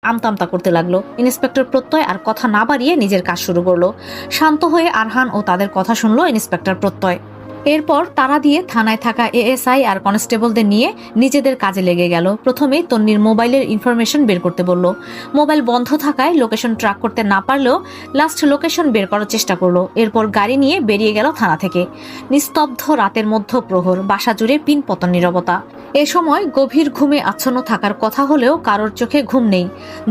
আমতা আমতা করতে লাগলো। ইন্সপেক্টর প্রত্যয় আর কথা না বাড়িয়ে নিজের কাজ শুরু করলো। শান্ত হয়ে আরহান ও তাদের কথা শুনলো ইন্সপেক্টর প্রত্যয়। এরপর তারা দিয়ে থানায় থাকা এএসআই আর কনস্টেবলদের নিয়ে নিজেদের কাজে লেগে গেল। প্রথমে তন্নির মোবাইলের ইনফরমেশন বের করতে বলল। মোবাইল বন্ধ থাকায় লোকেশন ট্র্যাক করতে না পারলেও লাস্ট লোকেশন বের করার চেষ্টা করলো। এরপর গাড়ি নিয়ে বেরিয়ে গেল থানা থেকে। নিস্তব্ধ রাতের মধ্য প্রহর, বাসা জুড়ে পিনপতন নীরবতা। এ সময় গভীর ঘুমে আচ্ছন্ন থাকার কথা হলেও কারোর চোখে ঘুম নেই।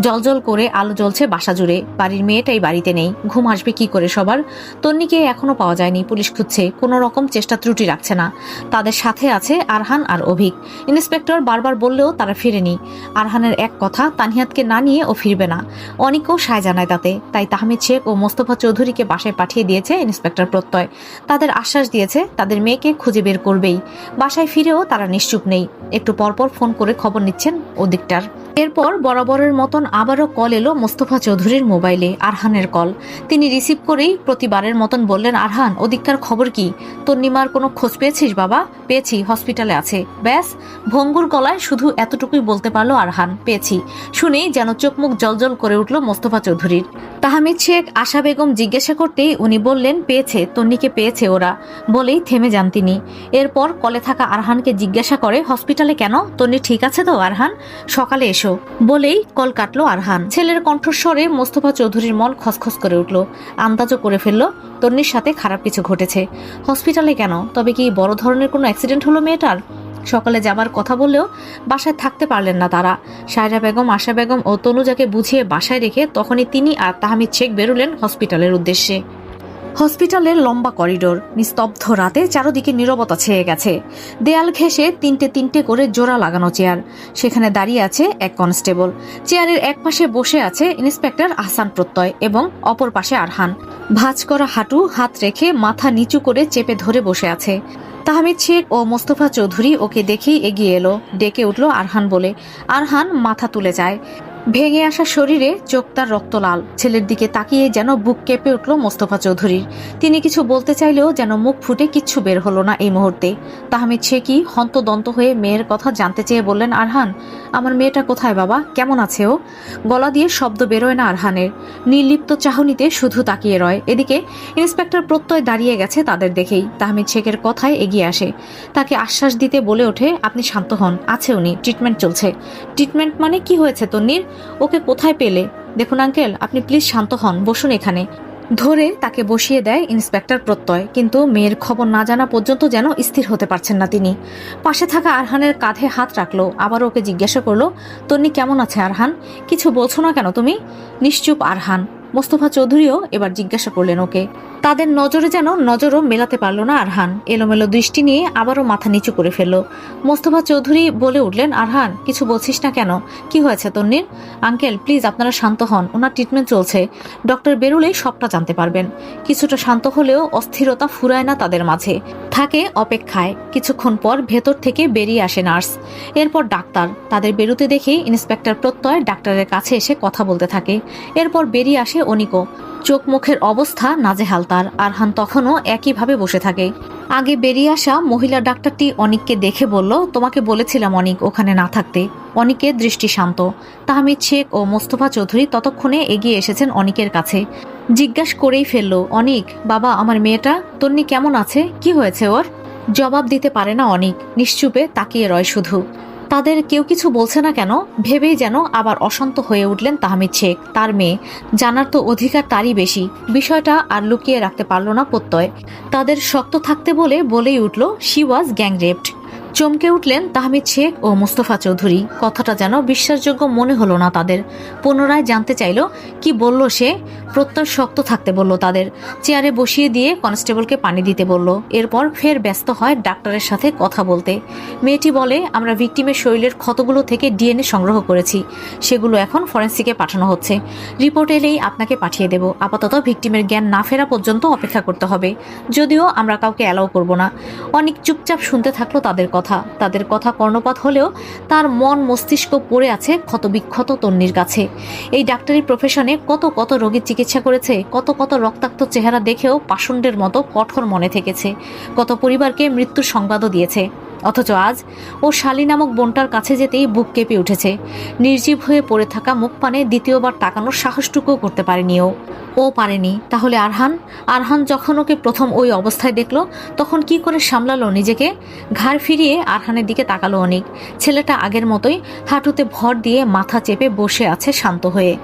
জলজল করে আলো জ্বলছে বাসা জুড়ে। বাড়ির মেয়েটাই বাড়িতে নেই, ঘুম আসবে কি করে সবার? তন্নিকে এখনো পাওয়া যায়নি, পুলিশ খুঁজছে, কোনো রকম চেষ্টা ত্রুটি রাখছে না। তাদের সাথে আছে আরহান আর অভিক। ইন্সপেক্টর বারবার বললেও তারা ফিরেনি। আরহানের এক কথা, তানহিয়াতকে না নিয়ে ও ফিরবে না। অনেকেও সায় জানায় তাতে। তাই তাহমিদ শেখ ও মোস্তফা চৌধুরীকে বাসায় পাঠিয়ে দিয়েছে ইন্সপেক্টর প্রত্যয়। তাদের আশ্বাস দিয়েছে তাদের মেয়েকে খুঁজে বের করবেই। বাসায় ফিরেও তারা নিশ্চুপ নেই, একটু পরপর ফোন করে খবর নিচ্ছেন ওদিকটার। এরপর বরাবরের মতন আবারও কল এলো মোস্তফা চৌধুরীর মোবাইলে, আরহানের কল। তিনি রিসিভ করেই প্রতিবারের মতন বললেন, আরহান, ওদিককার খবর কি? তন্নিমার কোনো খোঁজ পেয়েছিস বাবা? পেয়েছি, হসপিটালে আছে। ব্যাস, ভঙ্গুর গলায় শুধু এতটুকুই বলতে পারলো আরহান, পেয়েছি। শুনেই যেন চোখ মুখ জলজল করে উঠল মোস্তফা চৌধুরীর। তাহমিদ শেখ আশা বেগম জিজ্ঞাসা করতেই উনি বললেন, পেয়েছে, তন্নিকে পেয়েছে ওরা, বলেই থেমে যান তিনি। এরপর কলে থাকা আরহানকে জিজ্ঞাসা করে, হসপিটালে কেন? তন্নি ঠিক আছে তো আরহান? সকালে এসো, বলেই কল কাটলো আরহান। ছেলের কণ্ঠস্বরে মোস্তফা চৌধুরীর মন খসখস করে উঠল। আন্দাজও করে ফেলল তন্নির সাথে খারাপ কিছু ঘটেছে। হসপিটালে কেন? তবে কি বড় ধরনের কোনো অ্যাক্সিডেন্ট হলো মেয়েটার? সকালে যাবার কথা বললেও বাসায় থাকতে পারলেন না তারা। সায়রা বেগম, আশা বেগম ও তনুজাকে বুঝিয়ে বাসায় রেখে তখনই তিনি আর তাহমিদ শেখ বেরোলেন হসপিটালের উদ্দেশ্যে। হসপিটালের লম্বা করিডোর, নিস্তব্ধ রাতে চারদিকে নীরবতা ছেয়ে গেছে। দেয়াল ঘেঁষে তিনটে তিনটে করে জোড়া লাগানো চেয়ার। সেখানে দাঁড়িয়ে আছে এক কনস্টেবল। চেয়ারের এক পাশে বসে আছে ইন্সপেক্টর আহসান প্রত্যয় এবং অপর পাশে আরহান। ভাঁজ করা হাঁটু, হাত রেখে মাথা নিচু করে চেপে ধরে বসে আছে। তাহমিদ শেখ ও মোস্তফা চৌধুরী ওকে দেখেই এগিয়ে এলো। ডেকে উঠল আরহান বলে। আরহান মাথা তুলে যায়। ভেঙে আসা শরীরে চোখ তার রক্ত লাল। ছেলের দিকে তাকিয়ে যেন বুক কেঁপে উঠল মোস্তফা চৌধুরীর। তিনি কিছু বলতে চাইলেও যেন মুখ ফুটে কিচ্ছু বের হলো না এই মুহূর্তে। তাহমিদ শেখই হন্তদন্ত হয়ে মেয়ের কথা জানতে চেয়ে বললেন, আরহান, আমার মেয়েটা কোথায় বাবা? কেমন আছে ও? গলা দিয়ে শব্দ বেরোয় না আরহানের। নির্লিপ্ত চাহনিতে শুধু তাকিয়ে রয়। এদিকে ইন্সপেক্টর প্রত্যয় দাঁড়িয়ে গেছে তাদের দেখেই। তাহমিদ শেখের কথায় এগিয়ে আসে। তাকে আশ্বাস দিতে বলে ওঠে, আপনি শান্ত হন, আছে উনি, ট্রিটমেন্ট চলছে। ট্রিটমেন্ট মানে? কি হয়েছে তন্নির? ওকে কোথায় পেলে? দেখুন আঙ্কেল, আপনি প্লিজ শান্ত হন, বসুন এখানে। ধরে তাকে বসিয়ে দেয় ইন্সপেক্টর প্রত্যয়। কিন্তু মেয়ের খবর না জানা পর্যন্ত যেন স্থির হতে পারছেন না তিনি। পাশে থাকা আরহানের কাঁধে হাত রাখলো। আবার ওকে জিজ্ঞাসা করলো, তন্নি কেমন আছে আরহান? কিছু বলছো না কেন তুমি? নিশ্চুপ আরহান। মোস্তফা চৌধুরীও এবার জিজ্ঞাসা করলেন ওকে। তাদের নজরে যেন নজরও মেলাতে পারল না আরহান। এলোমেলো দৃষ্টি নিয়ে আবারও মাথা নিচু করে ফেলল। মোস্তফা চৌধুরী বলে উঠলেন, আরহান, কিছু বলছিস না কেন? কি হয়েছে তন্নির? আঙ্কেল, প্লিজ আপনারা শান্ত হন, ওনার ট্রিটমেন্ট চলছে, ডক্টর বেরোলেই সবটা জানতে পারবেন। কিছুটা শান্ত হলেও অস্থিরতা ফুরায় না তাদের মাঝে। থাকে অপেক্ষায়। কিছুক্ষণ পর ভেতর থেকে বেরিয়ে আসে নার্স, এরপর ডাক্তার। তাদের বেরোতে দেখেই ইন্সপেক্টর প্রত্যয় ডাক্তারের কাছে এসে কথা বলতে থাকে। এরপর বেরিয়ে আসে অনিকও। চোখ মুখের অবস্থা নাজেহাল তার। আরহান তখনও একইভাবে বসে থাকে। আগে বেরিয়ে আসা মহিলা ডাক্তারটি অনিককে দেখে বলল, তোমাকে বলেছিলাম অনিক ওখানে না থাকতে। অনিকের দৃষ্টি শান্ত। তাহমিদ শেখ ও মোস্তফা চৌধুরী ততক্ষণে এগিয়ে এসেছেন অনিকের কাছে। জিজ্ঞাসা করেই ফেলল, অনিক, বাবা, আমার মেয়েটা তন্নি কেমন আছে? কি হয়েছে ওর? জবাব দিতে পারে না অনিক, নিশ্চুপে তাকিয়ে রয় শুধু। তাদের কেউ কিছু বলছে না কেন ভেবেই যেন আবার অশান্ত হয়ে উঠলেন তাহমিদ শেখ। তার মেয়ে, জানার তো অধিকার তারই বেশি। বিষয়টা আর লুকিয়ে রাখতে পারল না প্রত্যয়। তাদের শক্ত থাকতে বলেই উঠল, শি ওয়াজ গ্যাং রেপড। চমকে উঠলেন তাহমিদ শেখ ও মোস্তফা চৌধুরী। কথাটা যেন বিশ্বাসযোগ্য মনে হলো না তাদের। পুনরায় জানতে চাইল, কি বলল সে? প্রত্যয় শক্ত থাকতে বলল তাদের। চেয়ারে বসিয়ে দিয়ে কনস্টেবলকে পানি দিতে বলল। এরপর ফের ব্যস্ত হয় ডাক্তারের সাথে কথা বলতে। মেয়েটি বলে, আমরা ভিকটিমের শরীরের ক্ষতগুলো থেকে ডিএনএ সংগ্রহ করেছি, সেগুলো এখন ফরেন্সিকে পাঠানো হচ্ছে। রিপোর্ট এলেই আপনাকে পাঠিয়ে দেব। আপাতত ভিকটিমের জ্ঞান না ফেরা পর্যন্ত অপেক্ষা করতে হবে, যদিও আমরা কাউকে অ্যালাউ করব না। অনেক চুপচাপ শুনতে থাকলো তাদের কথা। তাদের কথা কর্ণপাত হলেও তার মন মস্তিষ্ক পড়ে আছে ক্ষতবিক্ষত তন্নির কাছে। এই ডাক্তারি প্রফেশনে কত কত রোগীর চিকিৎসা করেছে, কত কত রক্তাক্ত চেহারা দেখেও পাষণ্ডের মতো কঠোর মনে থেকেছে, কত পরিবারকে মৃত্যুর সংবাদও দিয়েছে। অথচ আজ ও শালী নামক বোনটার কাছে যেতেই বুক কেঁপে উঠেছে। নির্জীব হয়ে পড়ে থাকা মুখ পানে দ্বিতীয়বার তাকানোর সাহসটুকুও করতে পারেনি ও পারেনি। তাহলে আরহান যখন ওকে প্রথম ওই অবস্থায় দেখলো তখন কি করে সামলালো নিজেকে? ঘাড় ফিরিয়ে আরহানের দিকে তাকালো অনিক। ছেলেটা আগের মতোই হাঁটুতে ভর দিয়ে মাথা চেপে বসে আছে শান্ত হয়ে।